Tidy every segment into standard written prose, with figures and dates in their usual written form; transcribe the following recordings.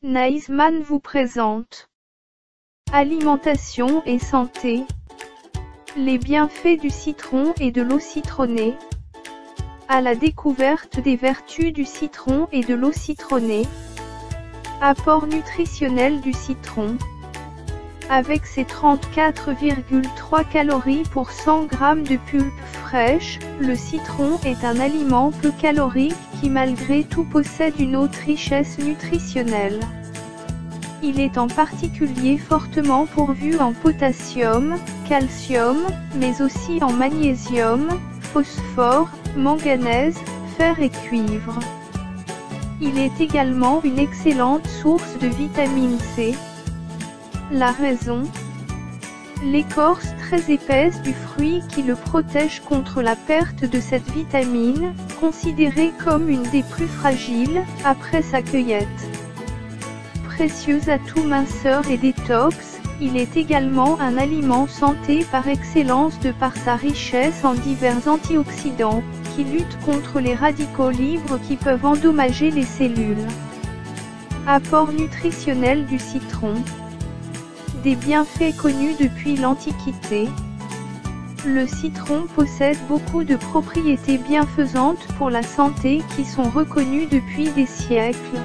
Naïsman vous présente Alimentation et santé. Les bienfaits du citron et de l'eau citronnée. À la découverte des vertus du citron et de l'eau citronnée. Apport nutritionnel du citron. Avec ses 34,3 calories pour 100 g de pulpe fraîche, le citron est un aliment peu calorique qui malgré tout possède une haute richesse nutritionnelle. Il est en particulier fortement pourvu en potassium, calcium, mais aussi en magnésium, phosphore, manganèse, fer et cuivre. Il est également une excellente source de vitamine C. La raison: l'écorce très épaisse du fruit qui le protège contre la perte de cette vitamine, considérée comme une des plus fragiles, après sa cueillette. Précieux atout minceur et détox, il est également un aliment santé par excellence de par sa richesse en divers antioxydants, qui luttent contre les radicaux libres qui peuvent endommager les cellules. Apport nutritionnel du citron. Des bienfaits connus depuis l'Antiquité. Le citron possède beaucoup de propriétés bienfaisantes pour la santé qui sont reconnues depuis des siècles.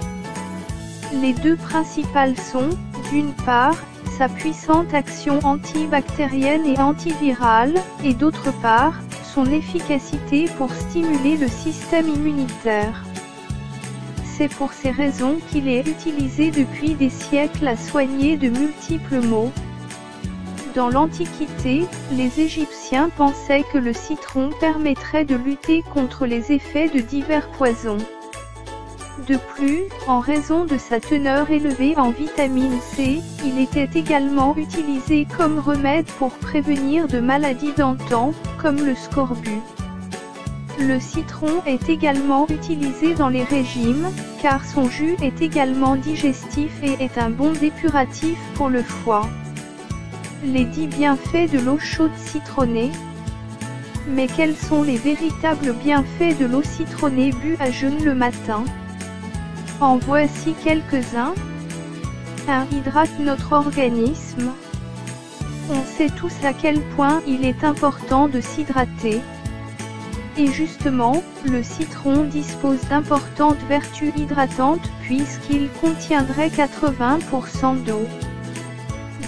Les deux principales sont, d'une part, sa puissante action antibactérienne et antivirale, et d'autre part, son efficacité pour stimuler le système immunitaire. C'est pour ces raisons qu'il est utilisé depuis des siècles à soigner de multiples maux. Dans l'Antiquité, les Égyptiens pensaient que le citron permettrait de lutter contre les effets de divers poisons. De plus, en raison de sa teneur élevée en vitamine C, il était également utilisé comme remède pour prévenir de maladies dentaires, comme le scorbut. Le citron est également utilisé dans les régimes, car son jus est également digestif et est un bon dépuratif pour le foie. Les 10 bienfaits de l'eau chaude citronnée. Mais quels sont les véritables bienfaits de l'eau citronnée bue à jeun le matin? En voici quelques-uns. 1. Hydrate notre organisme. On sait tous à quel point il est important de s'hydrater. Et justement, le citron dispose d'importantes vertus hydratantes puisqu'il contiendrait 80% d'eau.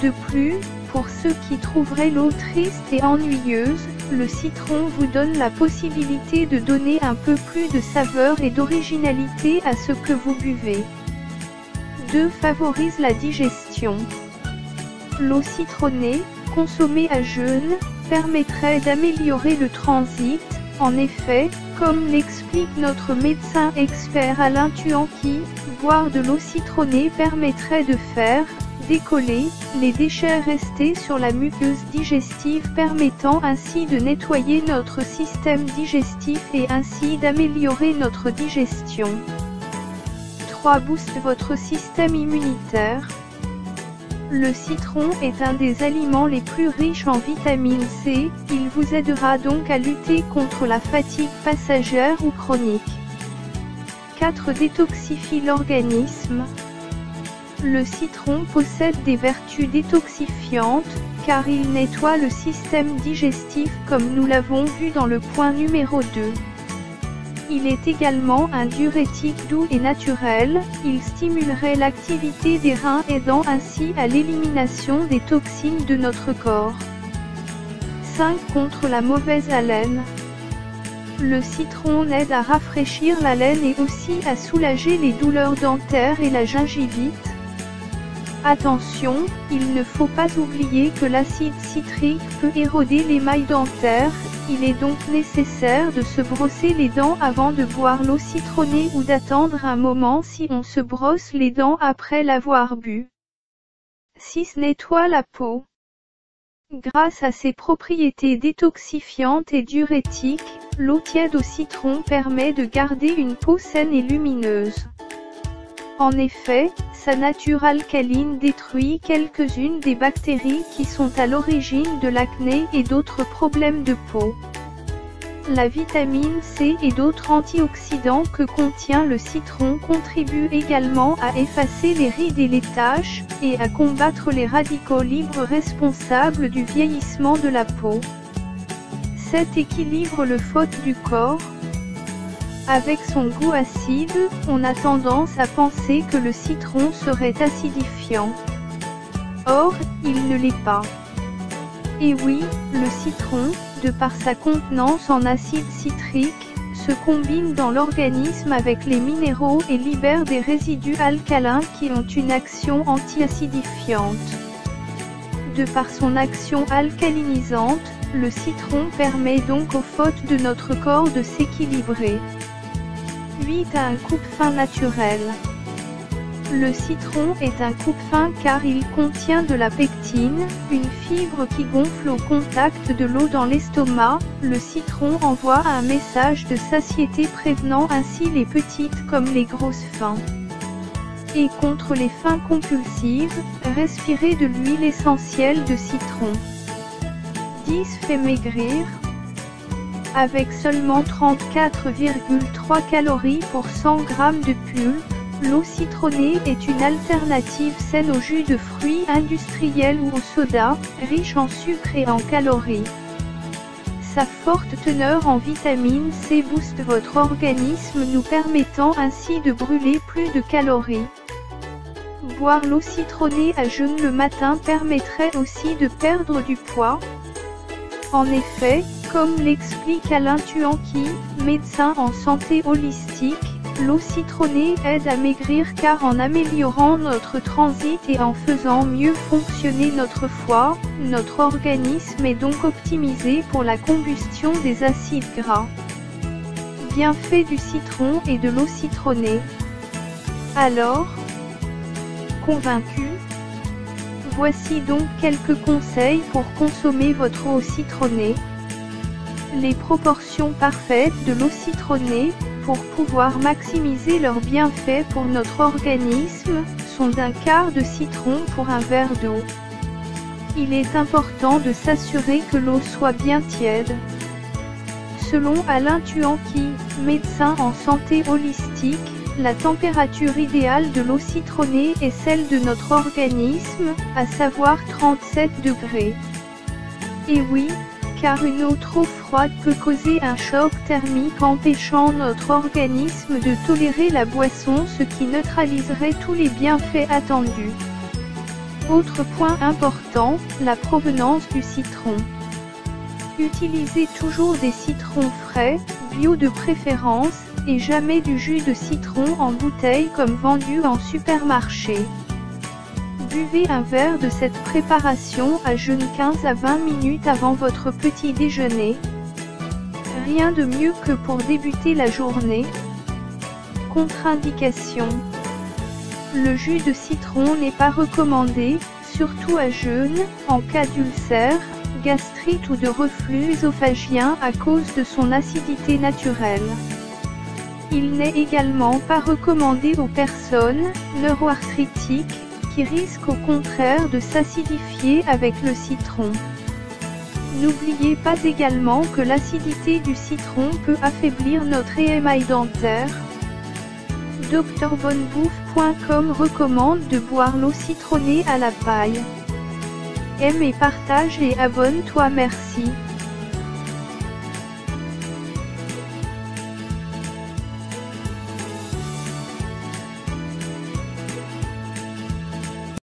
De plus, pour ceux qui trouveraient l'eau triste et ennuyeuse, le citron vous donne la possibilité de donner un peu plus de saveur et d'originalité à ce que vous buvez. 2. Favorise la digestion. L'eau citronnée, consommée à jeun, permettrait d'améliorer le transit. En effet, comme l'explique notre médecin expert Alain Tuanqui, boire de l'eau citronnée permettrait de faire décoller les déchets restés sur la muqueuse digestive, permettant ainsi de nettoyer notre système digestif et ainsi d'améliorer notre digestion. 3. Booste votre système immunitaire. Le citron est un des aliments les plus riches en vitamine C, il vous aidera donc à lutter contre la fatigue passagère ou chronique. 4. Détoxifie l'organisme. Le citron possède des vertus détoxifiantes, car il nettoie le système digestif comme nous l'avons vu dans le point numéro 2. Il est également un diurétique doux et naturel, il stimulerait l'activité des reins aidant ainsi à l'élimination des toxines de notre corps. 5. Contre la mauvaise haleine. Le citron aide à rafraîchir la laine et aussi à soulager les douleurs dentaires et la gingivite. Attention, il ne faut pas oublier que l'acide citrique peut éroder l'émail dentaire, il est donc nécessaire de se brosser les dents avant de boire l'eau citronnée ou d'attendre un moment si on se brosse les dents après l'avoir bu. 6. Nettoie la peau. Grâce à ses propriétés détoxifiantes et diurétiques, l'eau tiède au citron permet de garder une peau saine et lumineuse. En effet, sa nature alcaline détruit quelques-unes des bactéries qui sont à l'origine de l'acné et d'autres problèmes de peau. la vitamine C et d'autres antioxydants que contient le citron contribuent également à effacer les rides et les taches, et à combattre les radicaux libres responsables du vieillissement de la peau. Cet équilibre le faute du corps. Avec son goût acide, on a tendance à penser que le citron serait acidifiant. Or, il ne l'est pas. Et oui, le citron, de par sa contenance en acide citrique, se combine dans l'organisme avec les minéraux et libère des résidus alcalins qui ont une action anti-acidifiante. De par son action alcalinisante, le citron permet donc aux photes de notre corps de s'équilibrer. 8 à un coupe-faim naturel. Le citron est un coupe-faim car il contient de la pectine, une fibre qui gonfle au contact de l'eau dans l'estomac. Le citron envoie un message de satiété prévenant ainsi les petites comme les grosses faims. Et contre les faims compulsives, respirez de l'huile essentielle de citron. 10 fait maigrir. Avec seulement 34,3 calories pour 100 g de pulpe, l'eau citronnée est une alternative saine au jus de fruits industriels ou au soda, riche en sucre et en calories. Sa forte teneur en vitamine C booste votre organisme, nous permettant ainsi de brûler plus de calories. Boire l'eau citronnée à jeun le matin permettrait aussi de perdre du poids. En effet, comme l'explique Alain Tuanqui, médecin en santé holistique, l'eau citronnée aide à maigrir car en améliorant notre transit et en faisant mieux fonctionner notre foie, notre organisme est donc optimisé pour la combustion des acides gras. Bienfaits du citron et de l'eau citronnée. Alors, convaincu? Voici donc quelques conseils pour consommer votre eau citronnée. Les proportions parfaites de l'eau citronnée, pour pouvoir maximiser leurs bienfaits pour notre organisme, sont d'1/4 de citron pour un verre d'eau. Il est important de s'assurer que l'eau soit bien tiède. Selon Alain Tuanqui, médecin en santé holistique, la température idéale de l'eau citronnée est celle de notre organisme, à savoir 37 degrés. Et oui, car une eau trop froide peut causer un choc thermique empêchant notre organisme de tolérer la boisson, ce qui neutraliserait tous les bienfaits attendus. Autre point important, la provenance du citron. Utilisez toujours des citrons frais, bio de préférence, et jamais du jus de citron en bouteille comme vendu en supermarché. Buvez un verre de cette préparation à jeun 15 à 20 minutes avant votre petit déjeuner. Rien de mieux que pour débuter la journée. Contre-indication. Le jus de citron n'est pas recommandé, surtout à jeun, en cas d'ulcère, gastrite ou de reflux œsophagien à cause de son acidité naturelle. Il n'est également pas recommandé aux personnes neuroarthritiques, qui risquent au contraire de s'acidifier avec le citron. N'oubliez pas également que l'acidité du citron peut affaiblir notre émail dentaire. DrBonneBouffe.com recommande de boire l'eau citronnée à la paille. Aime et partage et abonne-toi, merci.